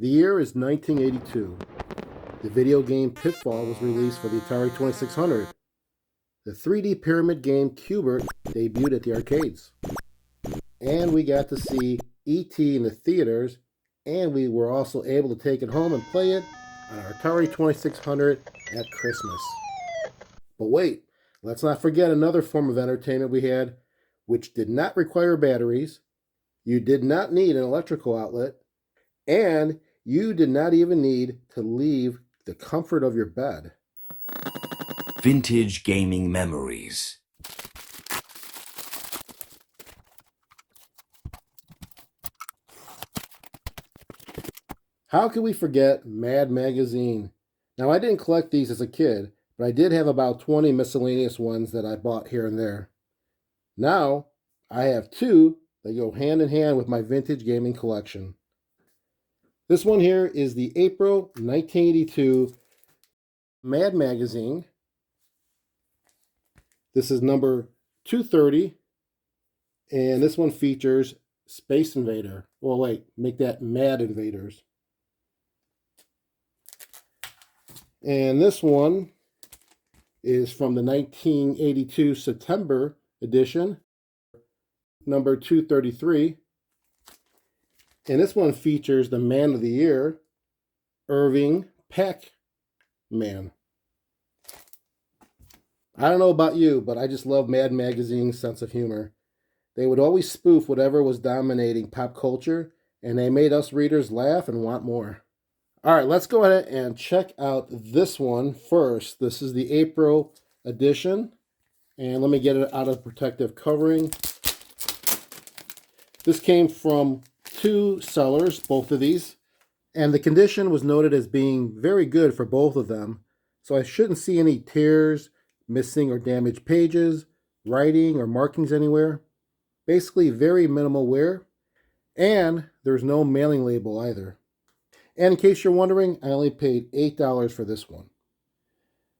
The year is 1982. The video game Pitfall was released for the Atari 2600. The 3D pyramid game Cubert debuted at the arcades. And we got to see E.T. in the theaters, and we were also able to take it home and play it on our Atari 2600 at Christmas. But wait, let's not forget another form of entertainment we had, which did not require batteries. You did not need an electrical outlet, and you did not even need to leave the comfort of your bed. Vintage gaming memories. How could we forget Mad Magazine? Now, I didn't collect these as a kid, but I did have about 20 miscellaneous ones that I bought here and there. Now, I have two that go hand in hand with my vintage gaming collection. This one here is the April 1982 Mad Magazine. This is number 230, and this one features Space Invader. Well, wait, make that Mad Invaders. And this one is from the 1982 September edition, number 233. And this one features the Man of the Year, Irving Pac-Man. I don't know about you, but I just love Mad Magazine's sense of humor. They would always spoof whatever was dominating pop culture, and they made us readers laugh and want more. All right, let's go ahead and check out this one first. This is the April edition, and let me get it out of protective covering. This came from two sellers, both of these, and the condition was noted as being very good for both of them, so I shouldn't see any tears, missing or damaged pages, writing or markings anywhere. Basically very minimal wear, and there's no mailing label either. And in case you're wondering, I only paid $8 for this one.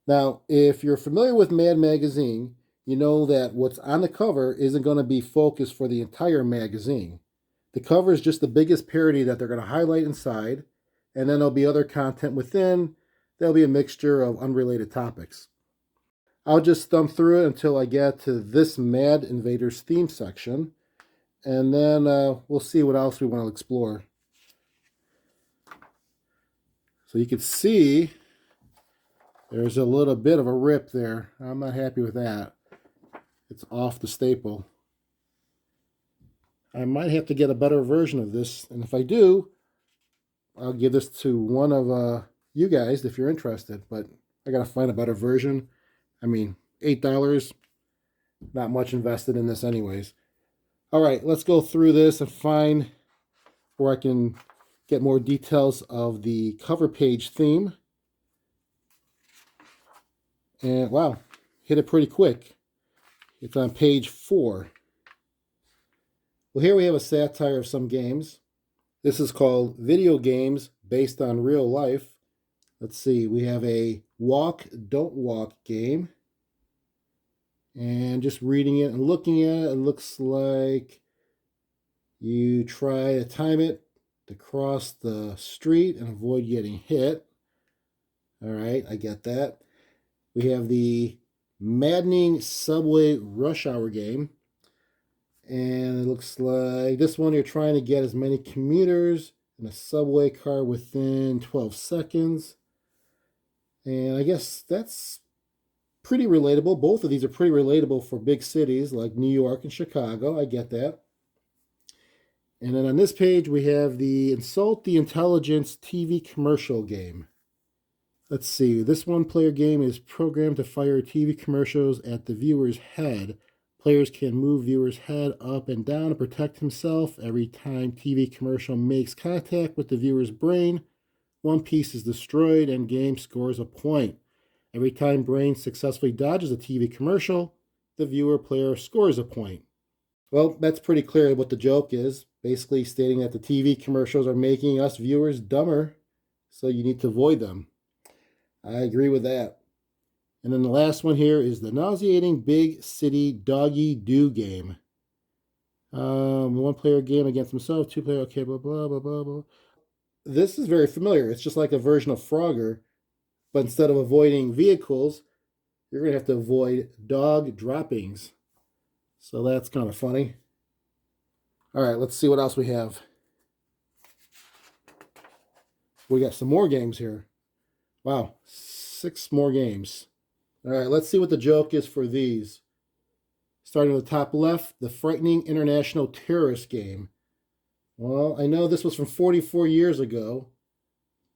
Now, if you're familiar with Mad Magazine, you know that what's on the cover isn't going to be focused for the entire magazine. The cover is just the biggest parody that they're going to highlight inside, and then there'll be other content within. There'll be a mixture of unrelated topics. I'll just thumb through it until I get to this Mad Invaders theme section, and then we'll see what else we want to explore. So you can see there's a little bit of a rip there. I'm not happy with that. It's off the staple. I might have to get a better version of this, and if I do, I'll give this to one of you guys if you're interested, but I gotta find a better version. I mean, $8, not much invested in this anyways. All right, let's go through this and find where I can get more details of the cover page theme. And wow, hit it pretty quick. It's on page 4. Well, here we have a satire of some games. This is called Video Games Based on Real Life. Let's see, we have a Walk, Don't Walk game. And just reading it and looking at it, it looks like you try to time it to cross the street and avoid getting hit. All right, I get that. We have the Maddening Subway Rush Hour game. And it looks like this one you're trying to get as many commuters in a subway car within 12 seconds. And I guess that's pretty relatable. Both of these are pretty relatable for big cities like New York and Chicago. I get that. And then on this page, we have the Insult the Intelligence TV commercial game. Let's see. This one-player game is programmed to fire TV commercials at the viewer's head. Players can move viewer's head up and down to protect himself. Every time TV commercial makes contact with the viewer's brain, one piece is destroyed and game scores a point. Every time brain successfully dodges a TV commercial, the viewer player scores a point. Well, that's pretty clear what the joke is. Basically stating that the TV commercials are making us viewers dumber, so you need to avoid them. I agree with that. And then the last one here is the nauseating Big City Doggy Do game. One player game against himself, two player, okay, blah, blah, blah, blah, blah. This is very familiar. It's just like a version of Frogger, but instead of avoiding vehicles, you're going to have to avoid dog droppings. So that's kind of funny. All right, let's see what else we have. We got some more games here. Wow, 6 more games. All right, let's see what the joke is for these. Starting with the top left, the frightening international terrorist game. Well, I know this was from 44 years ago,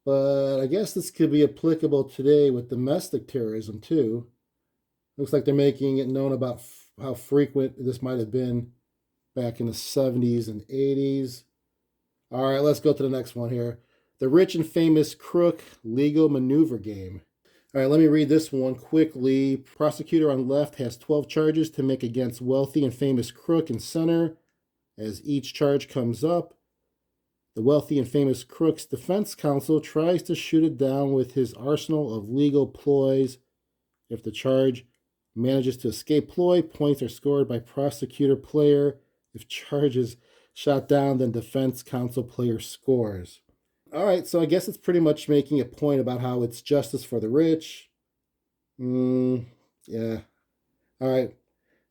but I guess this could be applicable today with domestic terrorism too. Looks like they're making it known about how frequent this might have been back in the 70s and 80s. All right, let's go to the next one here. The rich and famous crook legal maneuver game. All right, let me read this one quickly. Prosecutor on left has 12 charges to make against wealthy and famous crook in center. As each charge comes up, the wealthy and famous crook's defense counsel tries to shoot it down with his arsenal of legal ploys. If the charge manages to escape ploy, points are scored by prosecutor player. If charge is shot down, then defense counsel player scores. All right, so I guess it's pretty much making a point about how it's justice for the rich. Yeah. All right,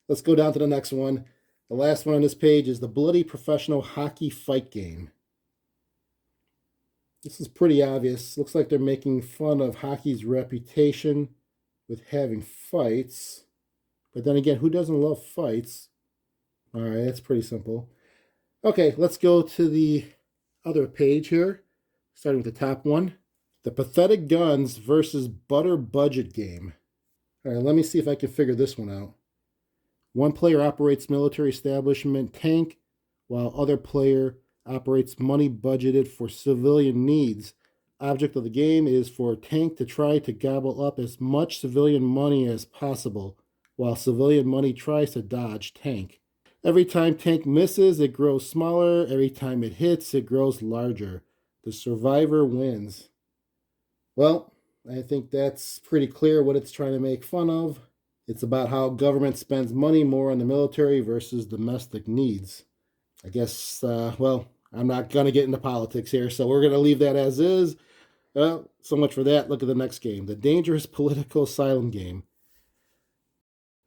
let's go down to the next one. The last one on this page is the bloody professional hockey fight game. This is pretty obvious. Looks like they're making fun of hockey's reputation with having fights. But then again, who doesn't love fights? All right, that's pretty simple. Okay, let's go to the other page here, starting with the top one. The Pathetic Guns versus Butter Budget game. All right, let me see if I can figure this one out. One player operates military establishment tank, while other player operates money budgeted for civilian needs. Object of the game is for tank to try to gobble up as much civilian money as possible, while civilian money tries to dodge tank. Every time tank misses, it grows smaller. Every time it hits, it grows larger. The survivor wins. Well, I think that's pretty clear what it's trying to make fun of. It's about how government spends money more on the military versus domestic needs. I guess, well, I'm not going to get into politics here, so we're going to leave that as is. So much for that. Look at the next game, the Dangerous Political Asylum game.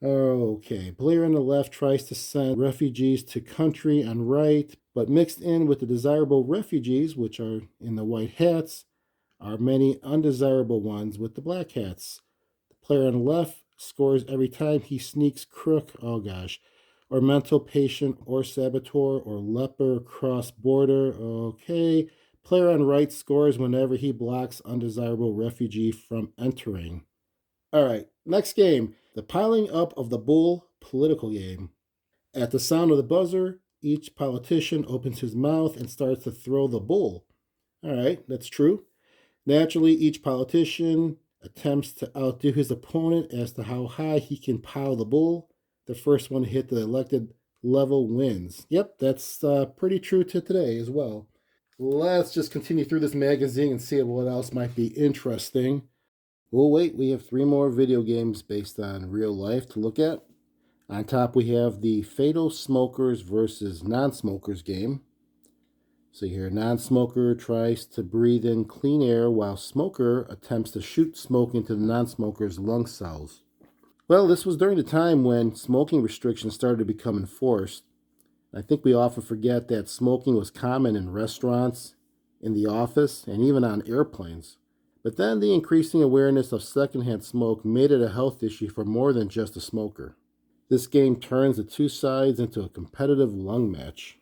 Okay, player on the left tries to send refugees to country on right, but mixed in with the desirable refugees, which are in the white hats, are many undesirable ones with the black hats. The player on the left scores every time he sneaks crook, oh gosh, or mental patient or saboteur or leper cross border. Okay. Player on right scores whenever he blocks undesirable refugee from entering. All right, next game, the piling up of the bull political game. At the sound of the buzzer, each politician opens his mouth and starts to throw the bull. All right, that's true. Naturally, each politician attempts to outdo his opponent as to how high he can pile the bull. The first one to hit the elected level wins. Yep, that's pretty true to today as well. Let's just continue through this magazine and see what else might be interesting. Well, wait, we have 3 more video games based on real life to look at. On top, we have the Fatal Smokers versus Non-Smokers game. So here, non-smoker tries to breathe in clean air while smoker attempts to shoot smoke into the non-smoker's lung cells. Well, this was during the time when smoking restrictions started to become enforced. I think we often forget that smoking was common in restaurants, in the office, and even on airplanes. But then the increasing awareness of secondhand smoke made it a health issue for more than just a smoker. This game turns the two sides into a competitive lung match.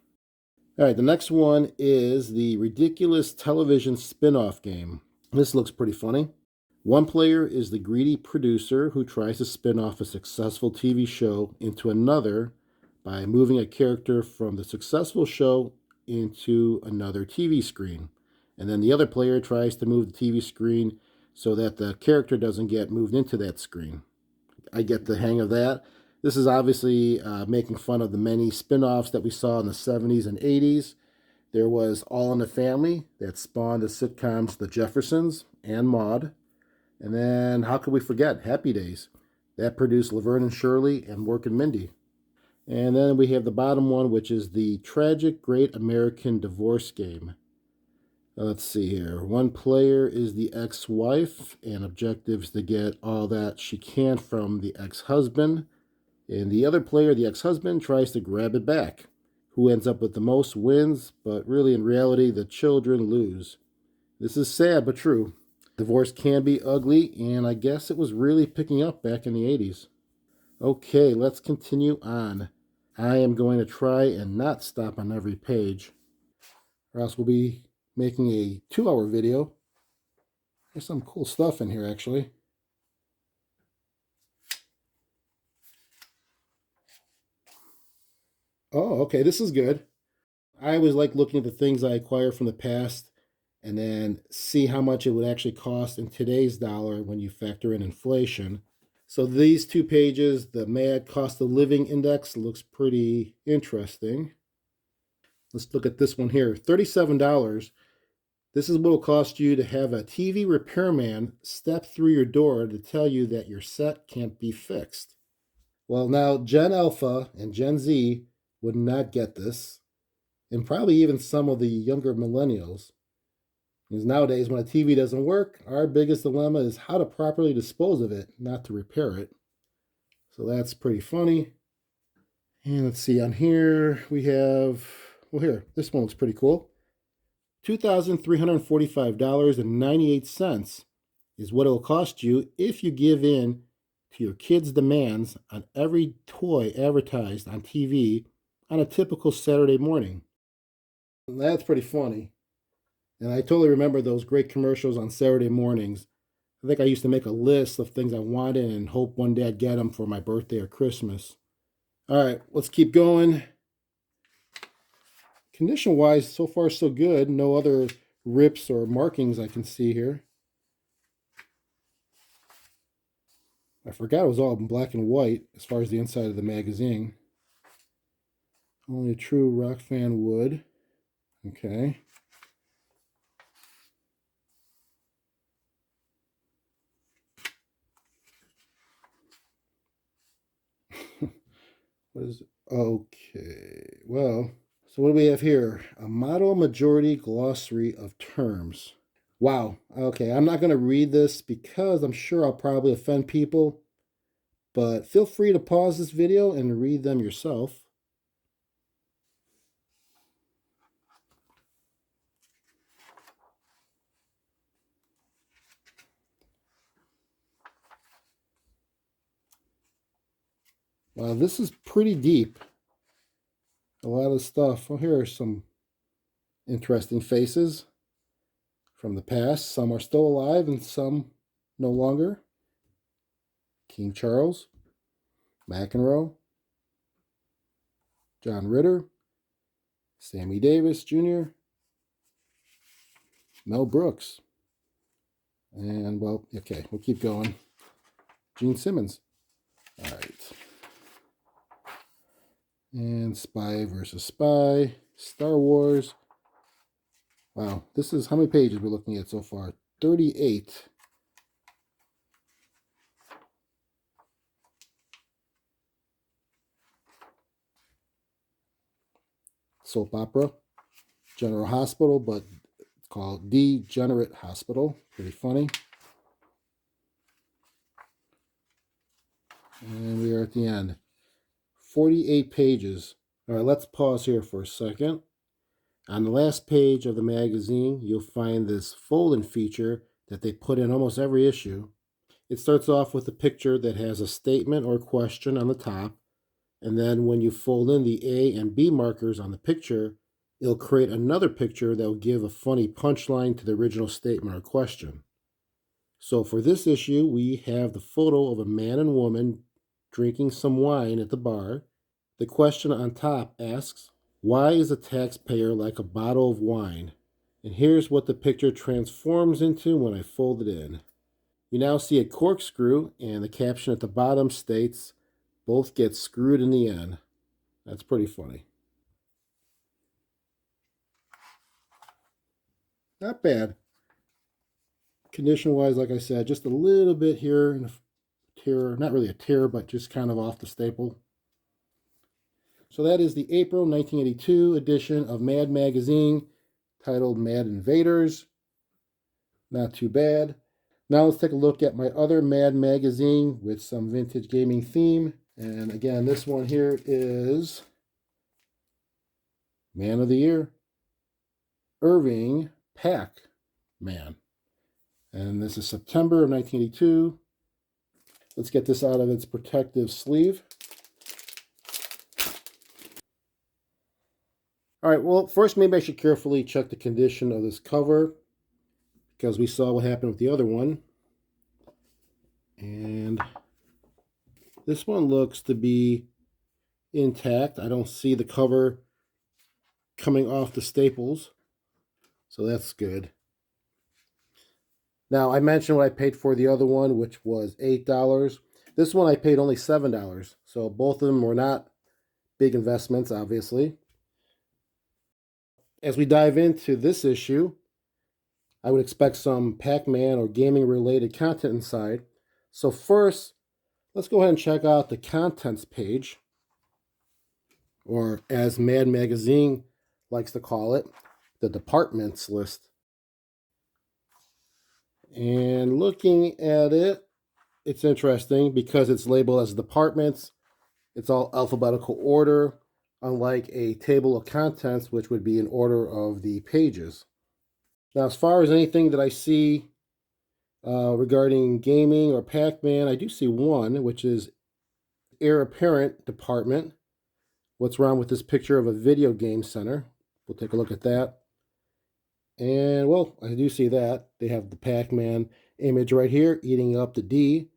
All right, the next one is the ridiculous television spin-off game. This looks pretty funny. One player is the greedy producer who tries to spin off a successful TV show into another by moving a character from the successful show into another TV screen. And then the other player tries to move the TV screen so that the character doesn't get moved into that screen. I get the hang of that. This is obviously making fun of the many spin-offs that we saw in the 70s and 80s. There was All in the Family that spawned the sitcoms The Jeffersons and Maude. And then how could we forget Happy Days? That produced Laverne and Shirley and Mork and Mindy. And then we have the bottom one, which is the Tragic Great American Divorce Game. Let's see here. One player is the ex-wife, and objectives to get all that she can from the ex-husband. And the other player, the ex-husband, tries to grab it back. Who ends up with the most wins, but really in reality, the children lose. This is sad but true. Divorce can be ugly, and I guess it was really picking up back in the 80s. Okay, let's continue on. I am going to try and not stop on every page, or else we'll be making a 2-hour video. There's some cool stuff in here, actually. Oh, okay, this is good. I always like looking at the things I acquire from the past and then see how much it would actually cost in today's dollar when you factor in inflation. So these 2 pages, the MAD cost of living index, looks pretty interesting. Let's look at this one here. $37. This is what it'll cost you to have a TV repairman step through your door to tell you that your set can't be fixed. Well, now Gen Alpha and Gen Z would not get this, and probably even some of the younger millennials. Because nowadays, when a TV doesn't work, our biggest dilemma is how to properly dispose of it, not to repair it. So that's pretty funny. And let's see, on here we have, well, here, this one looks pretty cool. $2,345.98 is what it'll cost you if you give in to your kids' demands on every toy advertised on TV on a typical Saturday morning. That's pretty funny. And I totally remember those great commercials on Saturday mornings. I think I used to make a list of things I wanted and hope one day I'd get them for my birthday or Christmas. All right, let's keep going. Condition-wise, so far so good. No other rips or markings I can see here. I forgot it was all in black and white as far as the inside of the magazine. Only a true rock fan would. Okay. What is it? Okay, well, so what do we have here? A model majority glossary of terms. Wow, okay, I'm not going to read this because I'm sure I'll probably offend people, but feel free to pause this video and read them yourself. Wow, this is pretty deep. A lot of stuff. Well, here are some interesting faces from the past. Some are still alive and some no longer. King Charles, McEnroe, John Ritter, Sammy Davis Jr., Mel Brooks, and, well, okay, we'll keep going. Gene Simmons. All right. And Spy versus Spy, Star Wars. Wow, this is how many pages we're looking at so far? 38. Soap opera, General Hospital, but it's called Degenerate Hospital. Pretty funny. And we are at the end. 48 pages. All right, let's pause here for a second. On the last page of the magazine, you'll find this fold-in feature that they put in almost every issue. It starts off with a picture that has a statement or question on the top, and then when you fold in the A and B markers on the picture, it'll create another picture that will give a funny punchline to the original statement or question. So for this issue, we have the photo of a man and woman drinking some wine at the bar. The question on top asks, why is a taxpayer like a bottle of wine? And here's what the picture transforms into when I fold it in. You now see a corkscrew, and the caption at the bottom states, both get screwed in the end. That's pretty funny. Not bad. Condition-wise, like I said, just a little bit here and a tear, not really a tear, but just kind of off the staple. So that is the April 1982 edition of Mad Magazine, titled Mad Invaders. Not too bad. Now let's take a look at my other Mad magazine with some vintage gaming theme. And again, this one here is Man of the Year, Irving Pac-Man. And this is September of 1982. Let's get this out of its protective sleeve. All right, well, first maybe I should carefully check the condition of this cover because we saw what happened with the other one. And this one looks to be intact. I don't see the cover coming off the staples, so that's good. Now, I mentioned what I paid for the other one, which was $8. This one I paid only $7, so both of them were not big investments, obviously. As we dive into this issue, I would expect some Pac-Man or gaming-related content inside. So first, let's go ahead and check out the contents page, or as Mad Magazine likes to call it, the departments list. And looking at it, it's interesting because it's labeled as departments. It's all alphabetical order, unlike a table of contents, which would be in order of the pages. Now, as far as anything that I see regarding gaming or Pac-Man, I do see one, which is Heir Apparent department. What's wrong with this picture of a video game center? We'll take a look at that. And, well, I do see that. They have the Pac-Man image right here, eating up the D,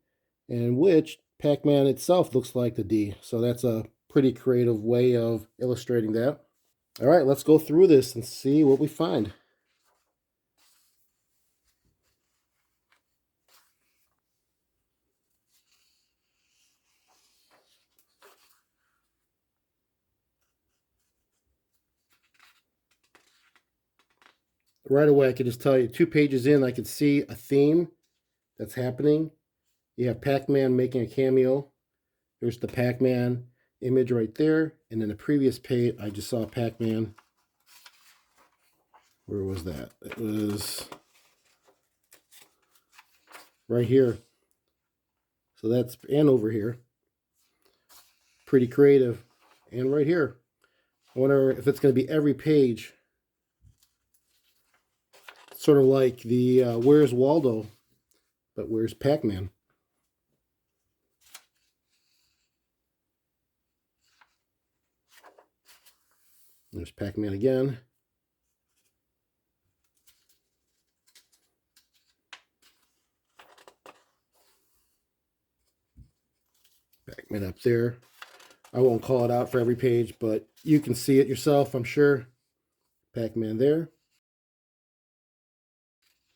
and which Pac-Man itself looks like the D. So that's a pretty creative way of illustrating that. All right, let's go through this and see what we find. Right away, I can just tell you, 2 pages in, I can see a theme that's happening. You have Pac-Man making a cameo. There's the Pac-Man image right there. And then the previous page, I just saw Pac-Man. Where was that? It was right here. So that's, and over here. Pretty creative. And right here. I wonder if it's going to be every page. Sort of like the Where's Waldo, but where's Pac-Man? There's Pac-Man again. Pac-Man up there. I won't call it out for every page, but you can see it yourself, I'm sure. Pac-Man there.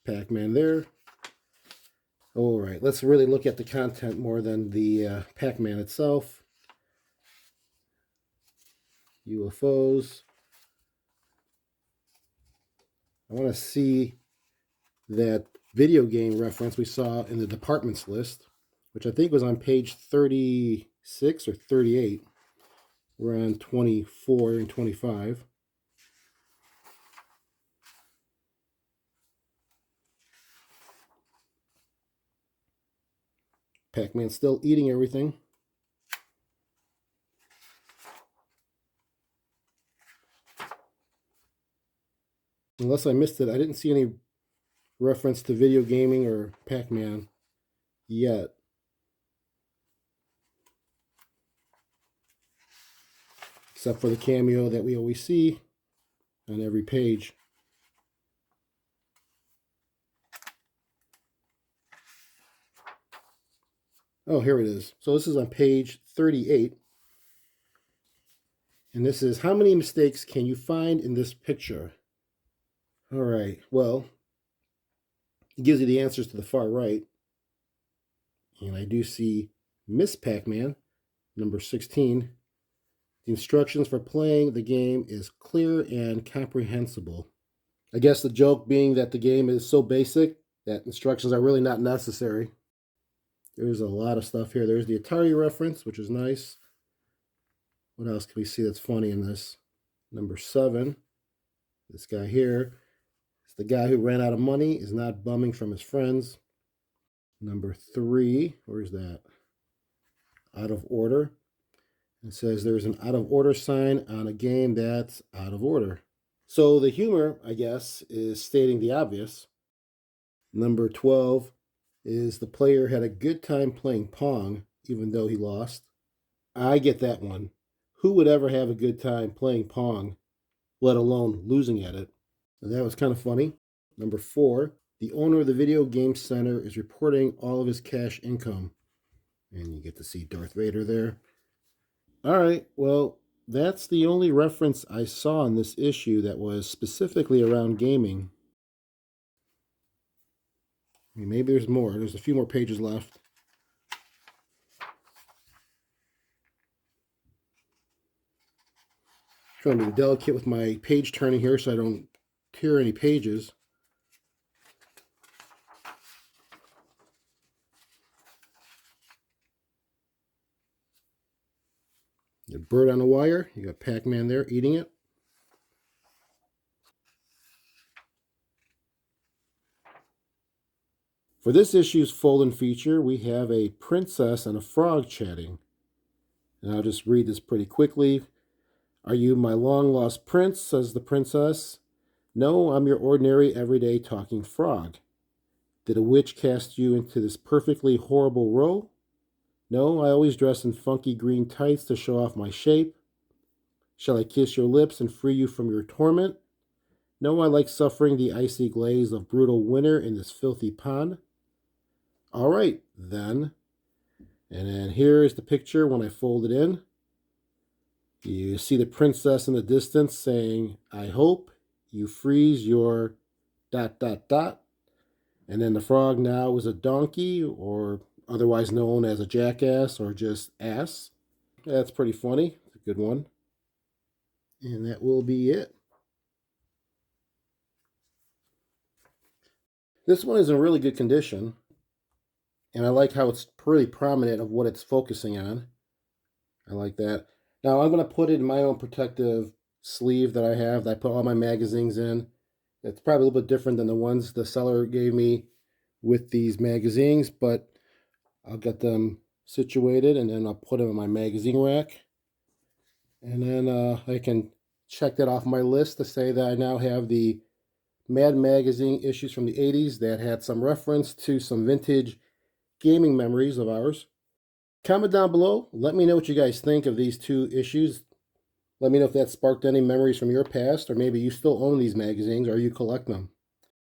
Pac-Man there. All right, let's really look at the content more than the Pac-Man itself. UFOs. I want to see that video game reference we saw in the departments list, which I think was on page 36 or 38. We're on 24 and 25. Pac-Man's still eating everything. Unless I missed it, I didn't see any reference to video gaming or Pac-Man yet. Except for the cameo that we always see on every page. Oh, here it is. So this is on page 38. And this is, how many mistakes can you find in this picture? All right, well, it gives you the answers to the far right. And I do see Miss Pac-Man, number 16. The instructions for playing the game is clear and comprehensible. I guess the joke being that the game is so basic that instructions are really not necessary. There's a lot of stuff here. There's the Atari reference, which is nice. What else can we see that's funny in this? Number 7, this guy here. It's the guy who ran out of money, is not bumming from his friends. Number 3, where's that? Out of order. It says there's an out of order sign on a game that's out of order. So the humor, I guess, is stating the obvious. Number 12 is the player had a good time playing Pong, even though he lost. I get that one. Who would ever have a good time playing Pong, let alone losing at it? And that was kind of funny. Number 4, the owner of the video game center is reporting all of his cash income. And you get to see Darth Vader there. All right, well, that's the only reference I saw in this issue that was specifically around gaming. I mean, maybe there's more. There's a few more pages left. Trying to be delicate with my page turning here so I don't tear any pages. The bird on a wire. You got Pac-Man there eating it. For this issue's fold-in feature, we have a princess and a frog chatting. And I'll just read this pretty quickly. Are you my long-lost prince, says the princess. No, I'm your ordinary, everyday talking frog. Did a witch cast you into this perfectly horrible role? No, I always dress in funky green tights to show off my shape. Shall I kiss your lips and free you from your torment? No, I like suffering the icy glaze of brutal winter in this filthy pond. All right, then. And then here is the picture when I fold it in. You see the princess in the distance saying, I hope you freeze your ... And then the frog now is a donkey, or otherwise known as a jackass or just ass. That's pretty funny. It's a good one. And that will be it. This one is in really good condition. And I like how it's pretty prominent of what it's focusing on. I like that. Now I'm going to put it in my own protective sleeve that I have, that I put all my magazines in. It's probably a little bit different than the ones the seller gave me with these magazines, but I'll get them situated and then I'll put them in my magazine rack. And then I can check that off my list to say that I now have the Mad Magazine issues from the 80s that had some reference to some vintage gaming memories of ours. Comment down below. Let me know what you guys think of these 2 issues. Let me know if that sparked any memories from your past, or maybe you still own these magazines or you collect them.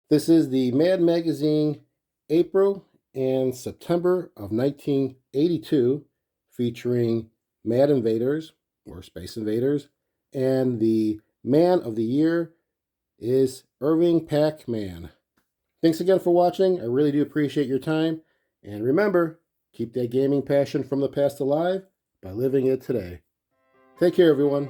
This is the Mad Magazine April and September of 1982, featuring Mad Invaders, or Space Invaders, and the Man of the Year is Irving Pac-Man. Thanks again for watching. I really do appreciate your time. And remember, keep that gaming passion from the past alive by living it today. Take care, everyone.